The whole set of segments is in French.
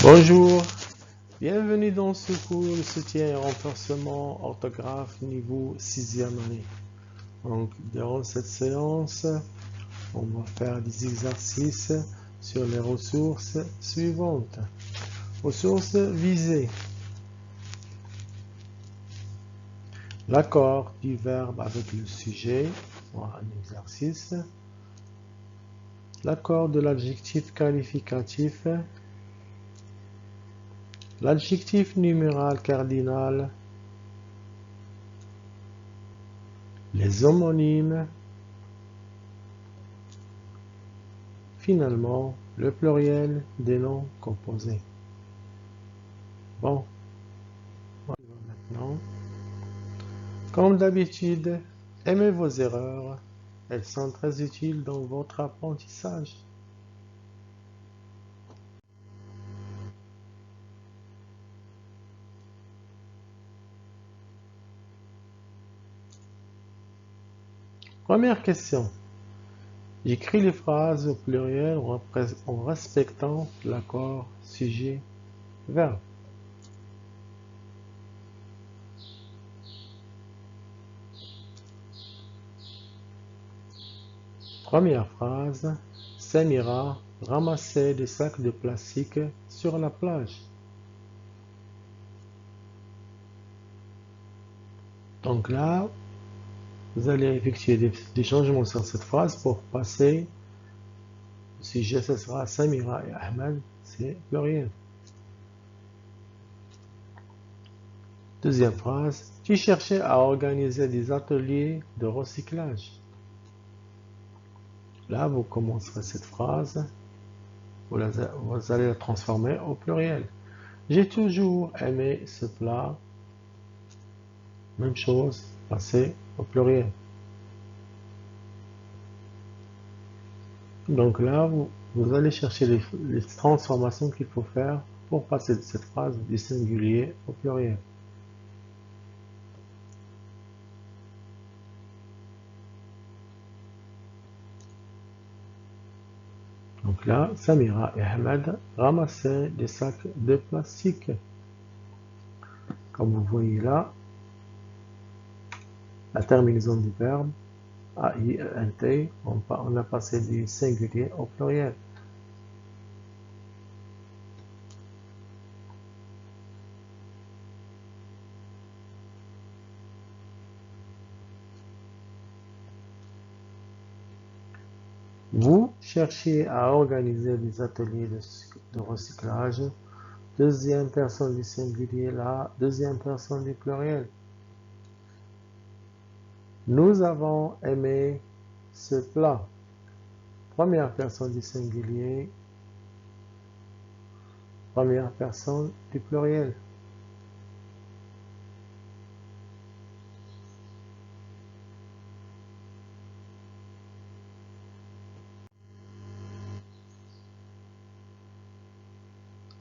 Bonjour, bienvenue dans ce cours de soutien et renforcement orthographe niveau 6e année. Donc, durant cette séance, on va faire des exercices sur les ressources suivantes. Ressources visées. L'accord du verbe avec le sujet, un exercice. L'accord de l'adjectif qualificatif. L'adjectif numéral cardinal, les homonymes, finalement, le pluriel des noms composés. Bon, on y va maintenant. Comme d'habitude, aimez vos erreurs, elles sont très utiles dans votre apprentissage. Première question. J'écris les phrases au pluriel en respectant l'accord sujet-verbe. Première phrase. Samira ramassait des sacs de plastique sur la plage. Donc là, vous allez effectuer des changements sur cette phrase pour passer. Le sujet, ce sera Samira et Ahmed, c'est pluriel. Deuxième phrase. Tu cherchais à organiser des ateliers de recyclage. Là, vous commencerez cette phrase. Vous allez la transformer au pluriel. J'ai toujours aimé ce plat. Même chose, passer au pluriel. Donc là, vous allez chercher les transformations qu'il faut faire pour passer de cette phrase du singulier au pluriel. Donc là, Samira et Ahmed ramassaient des sacs de plastique. Comme vous voyez là, la terminaison du verbe A-I-E-N-T, on a passé du singulier au pluriel. Vous cherchez à organiser des ateliers de recyclage. Deuxième personne du singulier là, deuxième personne du pluriel. Nous avons aimé ce plat. Première personne du singulier, première personne du pluriel.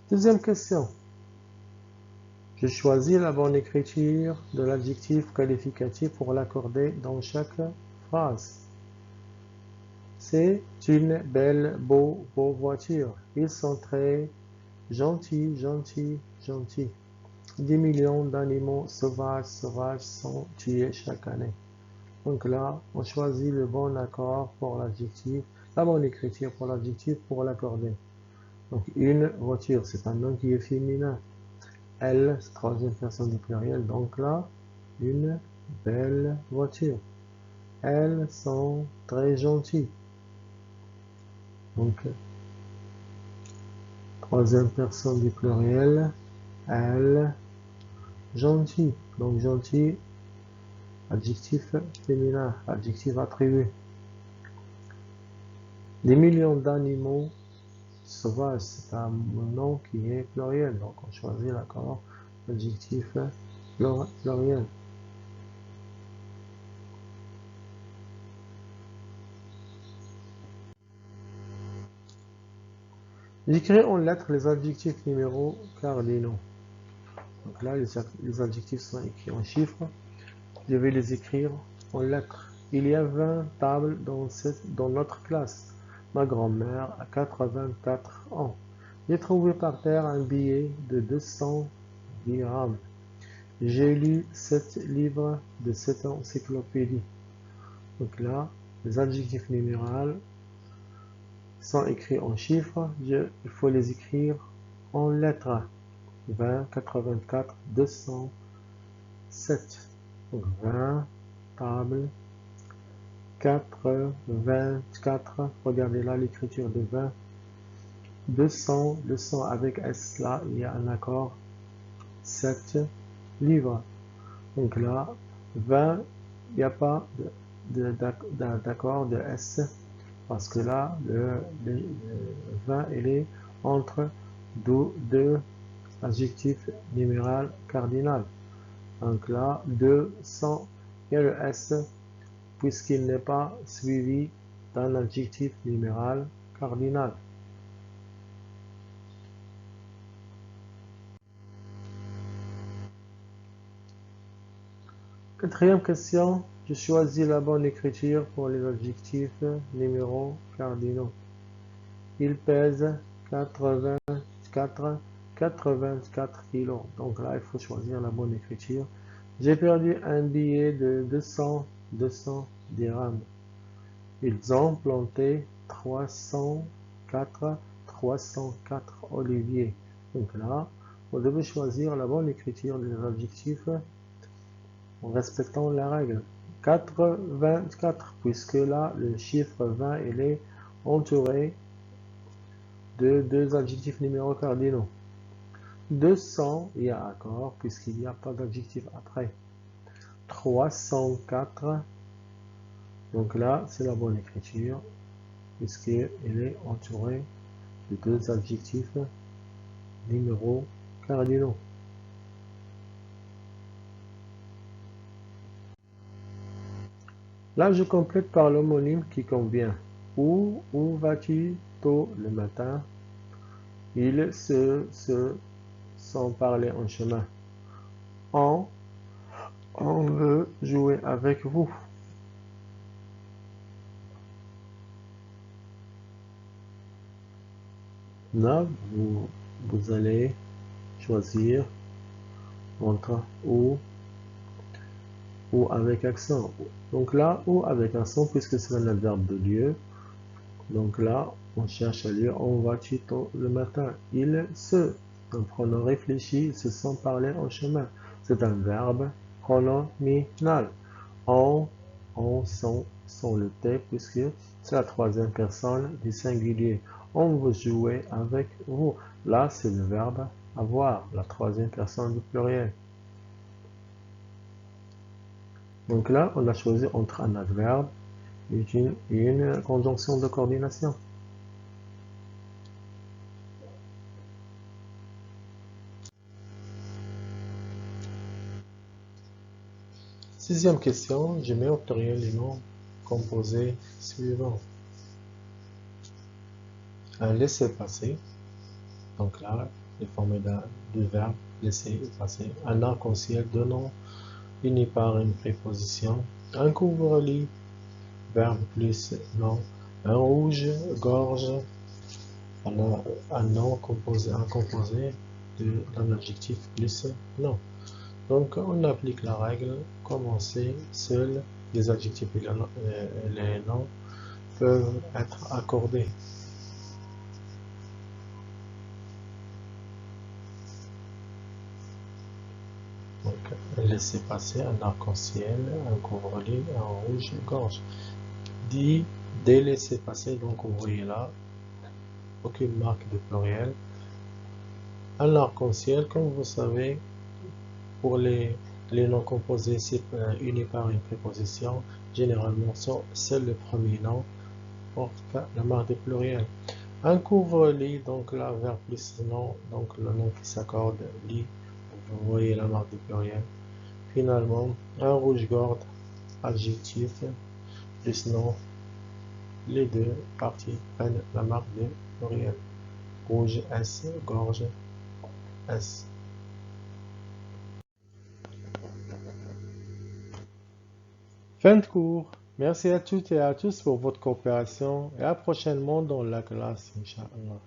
Deuxième question. Je choisis la bonne écriture de l'adjectif qualificatif pour l'accorder dans chaque phrase. C'est une belle, beau voiture. Ils sont très gentils, gentils, gentils. Des millions d'animaux sauvages sont tués chaque année. Donc là, on choisit le bon accord pour l'adjectif, la bonne écriture pour l'adjectif pour l'accorder. Donc une voiture, c'est un nom qui est féminin. Elle, troisième personne du pluriel. Donc là, une belle voiture. Elles sont très gentilles. Donc, troisième personne du pluriel. Elle, gentil. Donc gentil, adjectif féminin, adjectif attribué. Des millions d'animaux sauvages, c'est un nom qui est pluriel. Donc on choisit l'accord adjectif pluriel. J'écris en lettres les adjectifs numéros cardinaux. Donc là, les adjectifs sont écrits en chiffres. Je vais les écrire en lettres. Il y a 20 tables dans notre classe. Ma grand-mère a 84 ans. J'ai trouvé par terre un billet de 200 dirhams. J'ai lu 7 livres de cette encyclopédie. Donc là, les adjectifs numéraux sont écrits en chiffres. Il faut les écrire en lettres. 20, 84, 207. Donc 20, table, 4, 24. Regardez là l'écriture de 20. 200, le 100 avec S là, il y a un accord. 7 livres. Donc là, 20, il n'y a pas d'accord de S parce que là, le 20, il est entre deux adjectifs numéral cardinal. Donc là, 200, il y a le S puisqu'il n'est pas suivi d'un adjectif numéral cardinal. Quatrième question, je choisis la bonne écriture pour les adjectifs numéros cardinaux. Il pèse 84 kg. Donc là, il faut choisir la bonne écriture. J'ai perdu un billet de 200 dirhams. Ils ont planté 304 oliviers. Donc là, vous devez choisir la bonne écriture des adjectifs en respectant la règle. 24, puisque là, le chiffre 20, il est entouré de deux adjectifs numéros cardinaux. 200, il y a accord, puisqu'il n'y a pas d'adjectif après. 304, donc là, c'est la bonne écriture, puisqu'il est entouré de deux adjectifs numéros cardinaux. Là, je complète par l'homonyme qui convient. Où vas-tu tôt le matin? Ils se sont parlé en chemin. On veut jouer avec vous. Là, vous allez choisir entre ou avec accent. Donc là, ou avec accent, puisque c'est un adverbe de lieu. Donc là, on cherche à lieu. On va-tu tôt le matin? Ils se, un pronom réfléchi, se sont parlé en chemin. C'est un verbe pronominal. On sont le T, puisque c'est la troisième personne du singulier. On veut jouer avec vous. Là, c'est le verbe avoir, la troisième personne du pluriel. Donc là, on a choisi entre un adverbe et une conjonction de coordination. Sixième question, je mets au pluriel les noms composés suivants. Un laisser-passer, donc là, il est formé du verbe laisser passer. Un arc-en-ciel, deux noms unis par une préposition. Un couvre-lit, verbe plus nom. Un rouge-gorge, un nom composé d'un adjectif plus nom. Donc on applique la règle, commencer, seuls les adjectifs et les noms peuvent être accordés. Donc laissez passer un arc-en-ciel, un couvre-lit, un rouge-gorge. Dit délaisser passer, donc vous voyez là, aucune marque de pluriel. Un arc-en-ciel, comme vous savez, pour les noms composés unis par une préposition, généralement, seul le premier nom porte la marque de pluriel. Un couvre-lit, donc là, verbe plus nom, donc le nom qui s'accorde, lit, vous voyez la marque de pluriel. Finalement, un rouge-gorge, adjectif, plus nom, les deux parties prennent la marque de pluriel. Rouge, S, gorge, S. Fin de cours. Merci à toutes et à tous pour votre coopération et à prochainement dans la classe, Inch'Allah.